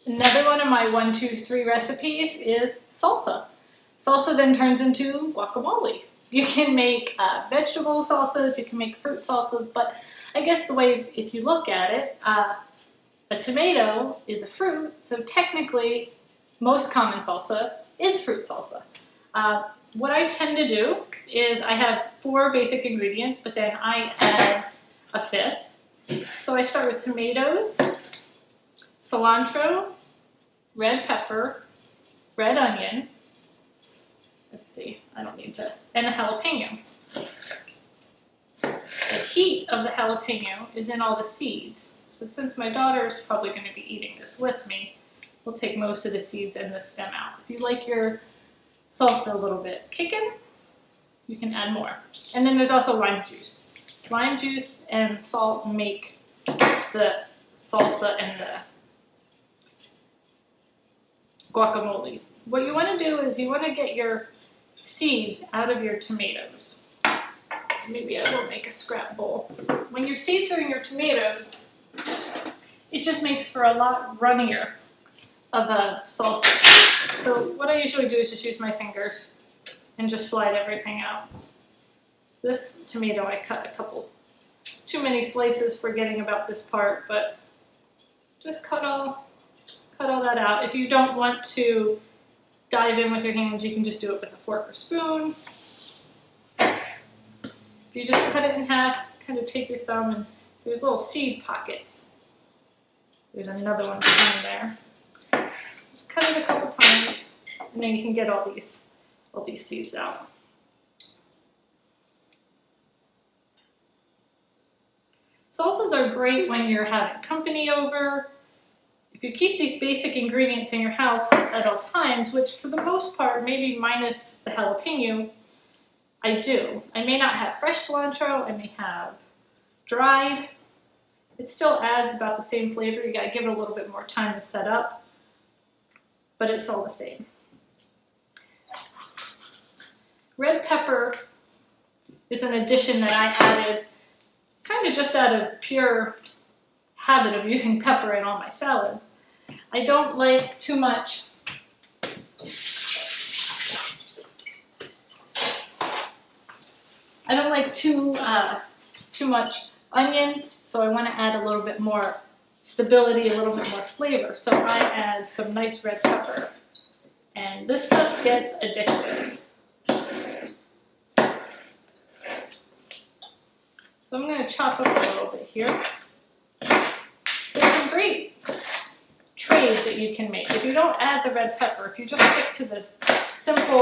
Another one of my 1, 2, 3 recipes is salsa. Salsa then turns into guacamole. You can make vegetable salsas, you can make fruit salsas, but I guess the way, if you look at it, a tomato is a fruit, so technically most common salsa is fruit salsa. What I tend to do is I have 4 basic ingredients, but then I add a 5th. So I start with tomatoes, cilantro, red pepper, red onion, let's see, I don't need to, and a jalapeno. The heat of the jalapeno is in all the seeds. So since my daughter's probably going to be eating this with me, we'll take most of the seeds and the stem out. If you like your salsa a little bit kicking, you can add more. And then there's also lime juice. Lime juice and salt make the salsa and the guacamole. What you want to do is you want to get your seeds out of your tomatoes. So maybe I will make a scrap bowl. When your seeds are in your tomatoes, it just makes for a lot runnier of a salsa. So what I usually do is just use my fingers and just slide everything out. This tomato I cut a couple, too many slices, forgetting about this part, but just cut all that out. If you don't want to dive in with your hands, you can just do it with a fork or spoon. If you just cut it in half, kind of take your thumb, and there's little seed pockets. There's another one behind there. Just cut it a couple times, and then you can get all these seeds out. Salsas are great when you're having company over. If you keep these basic ingredients in your house at all times, which for the most part, maybe minus the jalapeno, I do. I may not have fresh cilantro, I may have dried. It still adds about the same flavor. You gotta give it a little bit more time to set up, but it's all the same. Red pepper is an addition that I added kind of just out of pure habit of using pepper in all my salads. I don't like too much too much onion, so I want to add a little bit more stability, a little bit more flavor. So I add some nice red pepper, and this stuff gets addictive. So I'm going to chop up a little bit here. There's some great trades that you can make. If you don't add the red pepper, if you just stick to this simple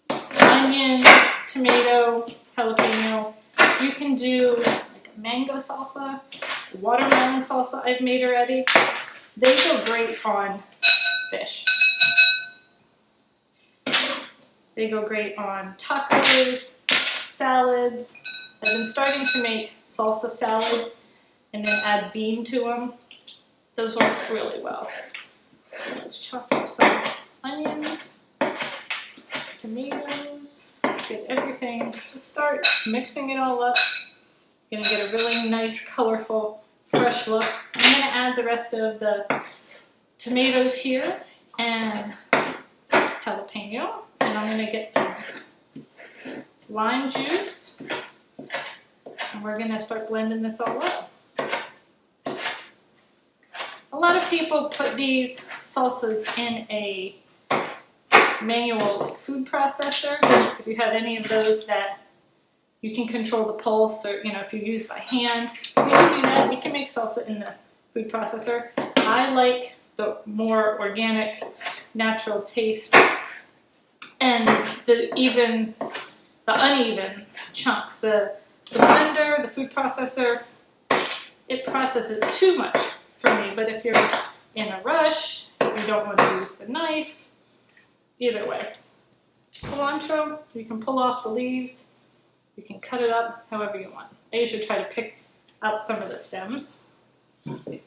onion, tomato, jalapeno, you can do like a mango salsa, watermelon salsa I've made already. They go great on fish. They go great on tacos, salads. I've been starting to make salsa salads and then add bean to them. Those work really well. So let's chop up some onions, tomatoes, get everything. Just start mixing it all up. You're gonna get a really nice, colorful, fresh look. I'm gonna add the rest of the tomatoes here and jalapeno, and I'm gonna get some lime juice, and we're gonna start blending this all up. A lot of people put these salsas in a manual food processor. If you have any of those that you can control the pulse, or if you use by hand, you can do that. You can make salsa in the food processor. I like the more organic, natural taste and the uneven chunks. The blender, the food processor, it processes too much for me, but if you're in a rush, you don't want to use the knife, either way. Cilantro, you can pull off the leaves, you can cut it up however you want. I usually try to pick out some of the stems. And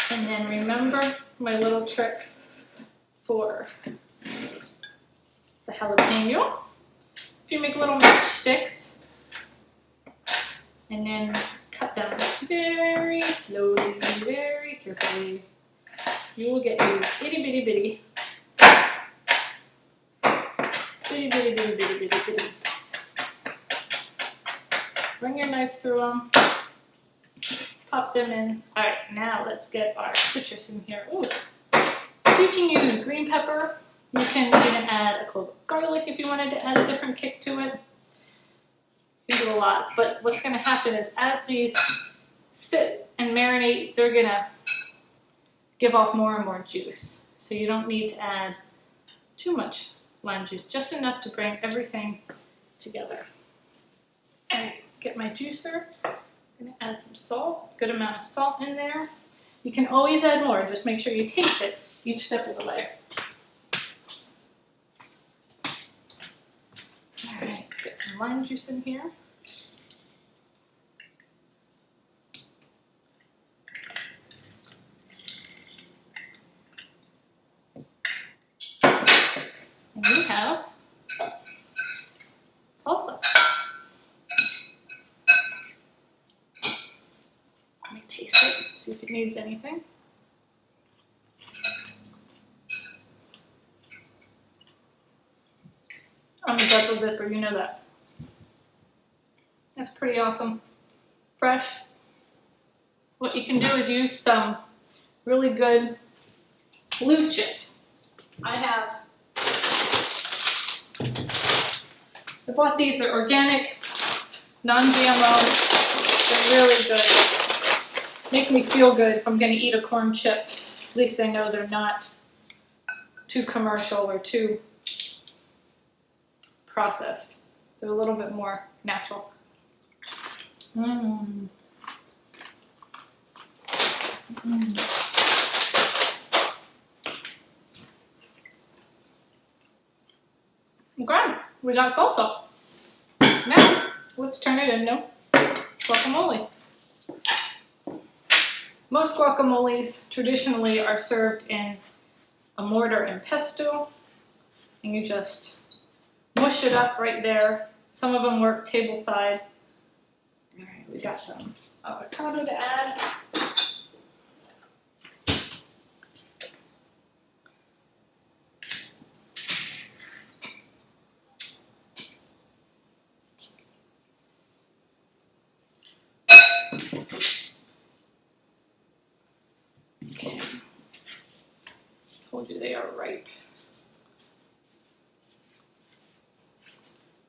then remember my little trick for the jalapeno. If you make little matchsticks and then cut them very slowly, very carefully. You will get you itty bitty bitty. Bitty bitty bitty bitty bitty bitty. Bring your knife through them. Pop them in. Alright, now let's get our citrus in here. Ooh. You can use green pepper. You can even add a clove of garlic if you wanted to add a different kick to it. You can do a lot. But what's going to happen is as these sit and marinate, they're going to give off more and more juice. So you don't need to add too much lime juice, just enough to bring everything together. Alright, get my juicer. I'm going to add some salt, good amount of salt in there. You can always add more, just make sure you taste it each step of the way. Alright, let's get some lime juice in here. And we have salsa. Let me taste it, see if it needs anything. I'm a double dipper, you know that. That's pretty awesome. Fresh. What you can do is use some really good blue chips. I bought these, they're organic, non-GMO. They're really good. Make me feel good if I'm gonna eat a corn chip. At least I know they're not too commercial or too processed. They're a little bit more natural. Mmm. Mmm. Okay, we got salsa. Now, let's turn it into guacamole. Most guacamoles traditionally are served in a mortar and pestle, and you just mush it up right there. Some of them work table side. All right, we got some avocado to add. Okay. Told you they are ripe.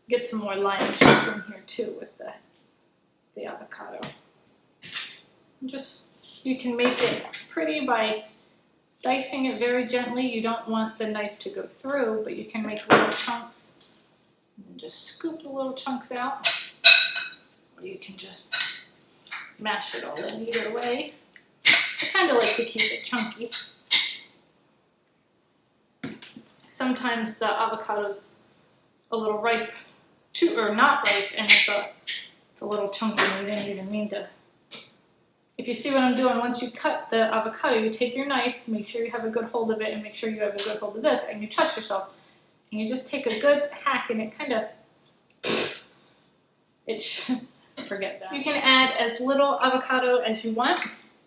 Get some more lime juice in here too with the avocado. Just, you can make it pretty by dicing it very gently. You don't want the knife to go through, but you can make little chunks and just scoop the little chunks out. Or you can just mash it all in either way. I kind of like to keep it chunky. Sometimes the avocado's a little ripe, or not ripe, and it's a little chunky and you didn't even mean to. If you see what I'm doing, once you cut the avocado, you take your knife, make sure you have a good hold of it, and make sure you have a good hold of this, and you trust yourself. And you just take a good hack, and it kind of, forget that. You can add as little avocado as you want,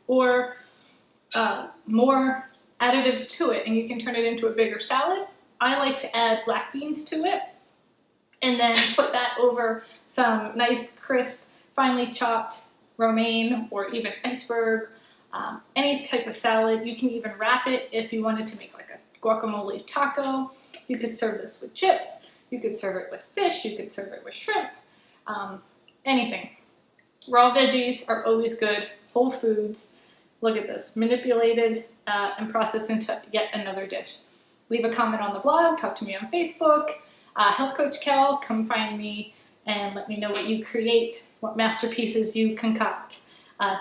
or more additives to it, and you can turn it into a bigger salad. I like to add black beans to it, and then put that over some nice, crisp, finely chopped romaine or even iceberg, any type of salad. You can even wrap it if you wanted to make like a guacamole taco. You could serve this with chips. You could serve it with fish. You could serve it with shrimp. Anything. Raw veggies are always good. Whole foods. Look at this. Manipulated and processed into yet another dish. Leave a comment on the blog. Talk to me on Facebook. HealthCoachKel, come find me and let me know what you create, what masterpieces you concoct.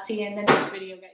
See you in the next video, guys.